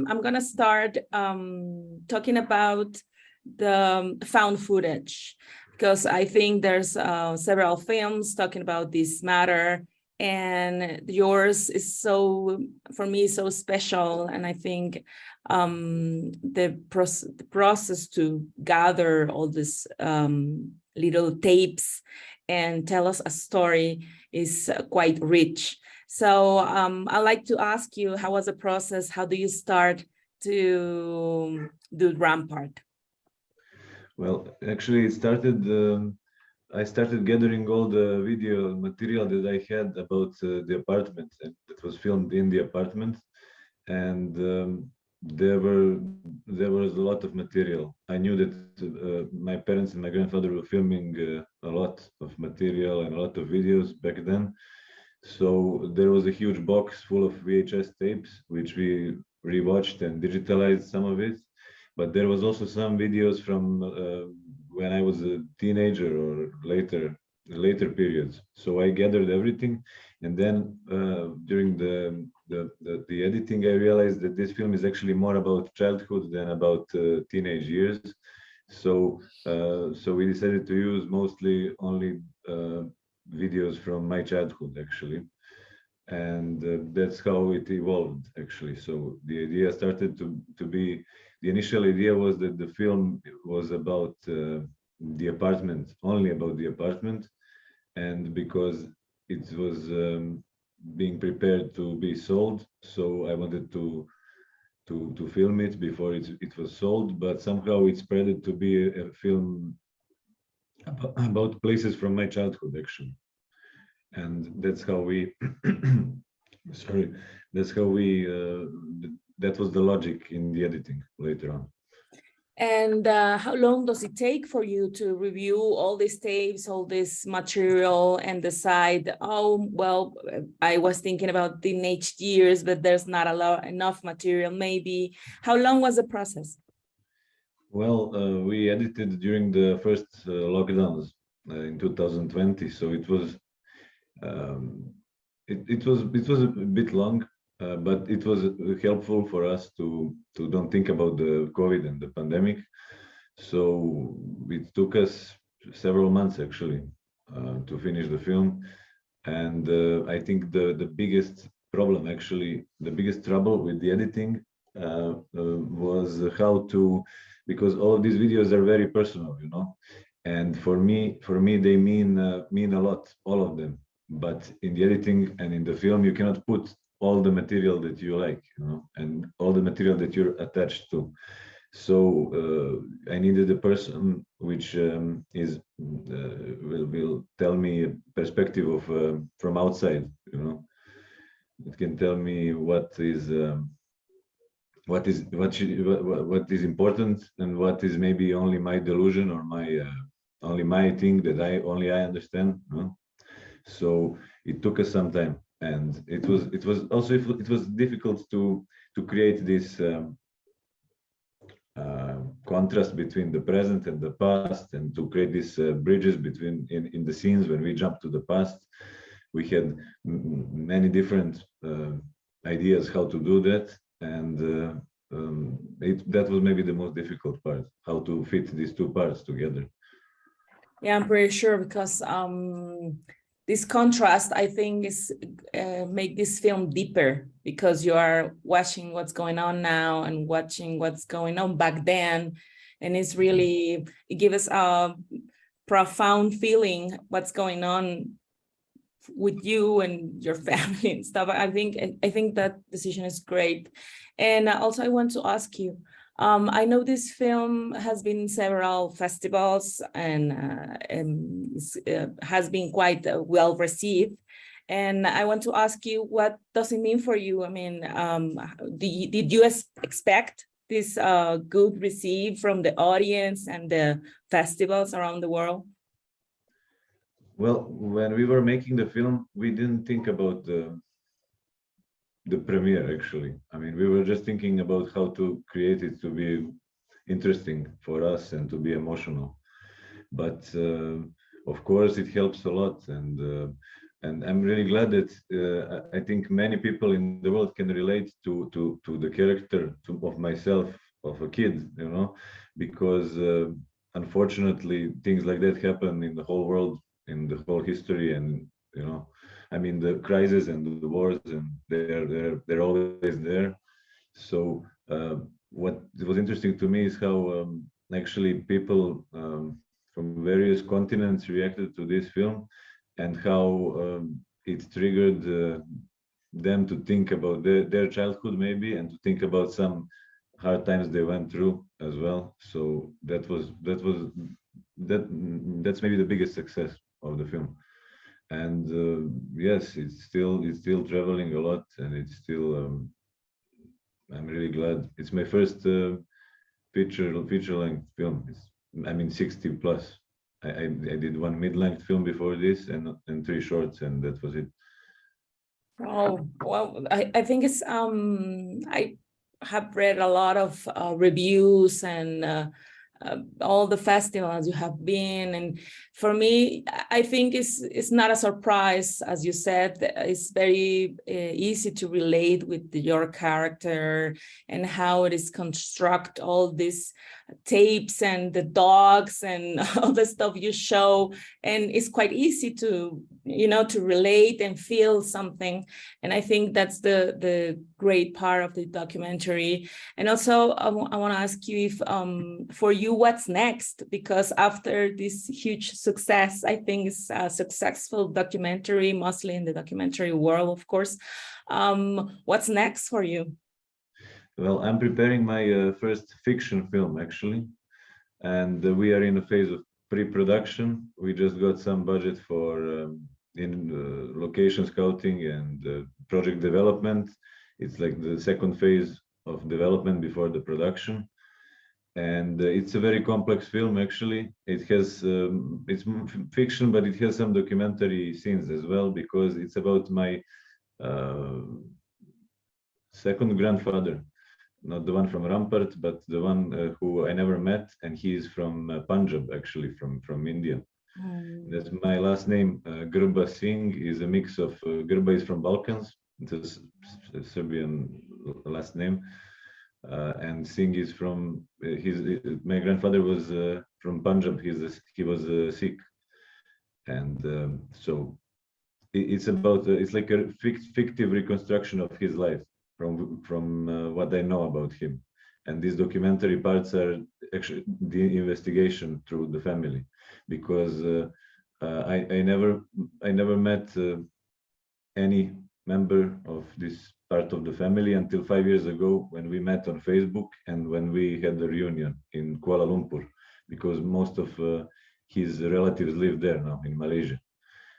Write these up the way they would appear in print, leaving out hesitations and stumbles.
I'm gonna start talking about the found footage, because I think there's several films talking about this matter, and yours is so, for me, so special. And I think the process to gather all these little tapes and tell us a story is quite rich. So I'd like to ask you, how was the process? How do you start to do Rampart? Well, actually, it started. I started gathering all the video material that I had about the apartment, and that was filmed in the apartment, and there was a lot of material. I knew that my parents and my grandfather were filming a lot of material and a lot of videos back then. So there was a huge box full of VHS tapes, which we rewatched and digitalized some of it. But there was also some videos from when I was a teenager or later periods. So I gathered everything, and then during the editing, I realized that this film is actually more about childhood than about teenage years. So we decided to use mostly only videos from my childhood, actually, and that's how it evolved, actually. So the idea started to be, the initial idea was that the film was about the apartment, only about the apartment, and because it was being prepared to be sold, so I wanted to film it before it was sold, but somehow it spread to be a film about places from my childhood, actually. And that's how we sorry, that's how we that was the logic in the editing later on. And how long does it take for you to review all these tapes, all this material, and decide, oh, well, I was thinking about teenage years, but there's not enough material, maybe? How long was the process? Well, we edited during the first lockdowns in 2020, so it was it was a bit long, but it was helpful for us to don't think about the COVID and the pandemic. So it took us several months, actually, to finish the film. And I think the biggest problem, actually, the biggest trouble with the editing was how to, because all of these videos are very personal, you know, and for me they mean a lot, all of them. But in the editing and in the film, you cannot put all the material that you like, you know, and all the material that you're attached to. So I needed a person which will tell me a perspective of from outside, you know. It can tell me what is important and what is maybe only my delusion or my only my thing that I understand, you know? So it took us some time, and it was also difficult to create this contrast between the present and the past, and to create these bridges between in the scenes when we jump to the past. We had many different ideas how to do that, and that was maybe the most difficult part, how to fit these two parts together. Yeah, I'm pretty sure, because this contrast, I think, is make this film deeper, because you are watching what's going on now and watching what's going on back then, and it's really, it gives us a profound feeling what's going on with you and your family and stuff. I think that decision is great. And also I want to ask you, I know this film has been in several festivals and has been quite well received. And I want to ask you, what does it mean for you? I mean, did you expect this good receive from the audience and the festivals around the world? Well, when we were making the film, we didn't think about the premiere, actually. I mean, we were just thinking about how to create it to be interesting for us and to be emotional. But of course, it helps a lot, and and I'm really glad that I think many people in the world can relate to the character of myself, of a kid, you know, because unfortunately things like that happen in the whole world, in the whole history, and you know, I mean the crises and the wars, and they're always there. So what was interesting to me is how actually people from various continents reacted to this film, and how it triggered them to think about their childhood maybe, and to think about some hard times they went through as well. So that's maybe the biggest success of the film. And yes, it's still traveling a lot, and it's still I'm really glad. It's my first feature length film. I mean 60 plus. I did one mid-length film before this, and three shorts, and that was it. Oh, well, I think it's I have read a lot of reviews and all the festivals you have been, and for me, I think it's not a surprise, as you said. It's very easy to relate with your character and how it is construct all these tapes and the dogs and all the stuff you show, and it's quite easy to, you know, to relate and feel something. And I think that's the great part of the documentary. And also I want to ask you if for you, what's next? Because after this huge success, I think it's a successful documentary, mostly in the documentary world, of course. What's next for you? Well, I'm preparing my first fiction film, actually, and we are in a phase of pre-production. We just got some budget for location scouting and project development. It's like the second phase of development before the production, and it's a very complex film. Actually, it has it's fiction, but it has some documentary scenes as well, because it's about my second grandfather. Not the one from Rampart, but the one who I never met, and he's from Punjab, actually from India. That's my last name. Grba Singh is a mix of Grba is from Balkans. It's a Serbian last name, and Singh is from my grandfather was from Punjab. He was a Sikh, and so it's about it's like a fictive reconstruction of his life from what I know about him. And these documentary parts are actually the investigation through the family, because I never met any member of this part of the family until 5 years ago, when we met on Facebook and when we had the reunion in Kuala Lumpur, because most of his relatives live there now in Malaysia.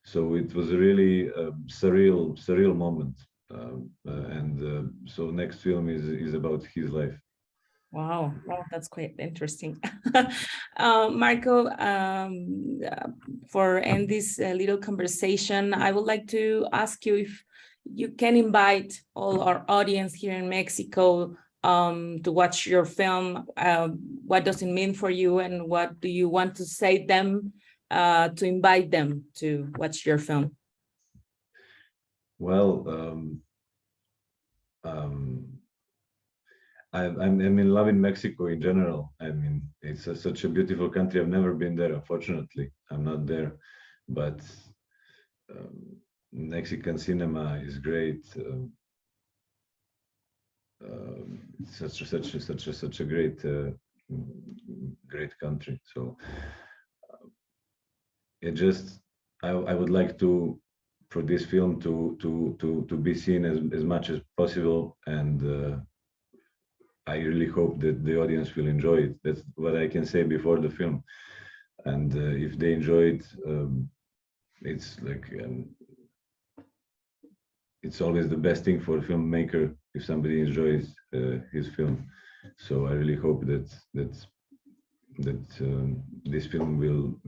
So it was a really surreal moment. So next film is about his life. Wow, that's quite interesting. Marco, for end this little conversation, I would like to ask you if you can invite all our audience here in Mexico to watch your film. What does it mean for you, and what do you want to say them to invite them to watch your film? Well, I'm in love in Mexico in general. I mean, it's such a beautiful country. I've never been there, unfortunately. I'm not there, but Mexican cinema is great. Such a great country. So I would like to, for this film to be seen as much as possible, and I really hope that the audience will enjoy it. That's what I can say before the film. And if they enjoy it, it's like it's always the best thing for a filmmaker if somebody enjoys his film. So I really hope that this film will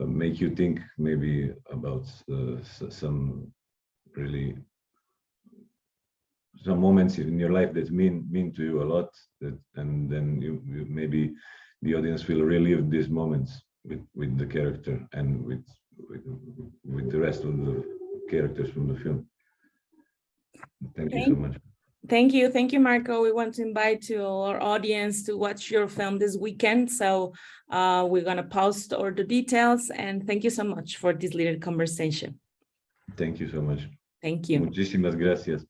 make you think maybe about some moments in your life that mean to you a lot, and then you maybe the audience will relive these moments with the character and with with the rest of the characters from the film. Thank you so much. Thank you, Marco. We want to invite to our audience to watch your film this weekend. So we're going to post all the details, and thank you so much for this little conversation. Thank you so much. Thank you. Muchísimas gracias.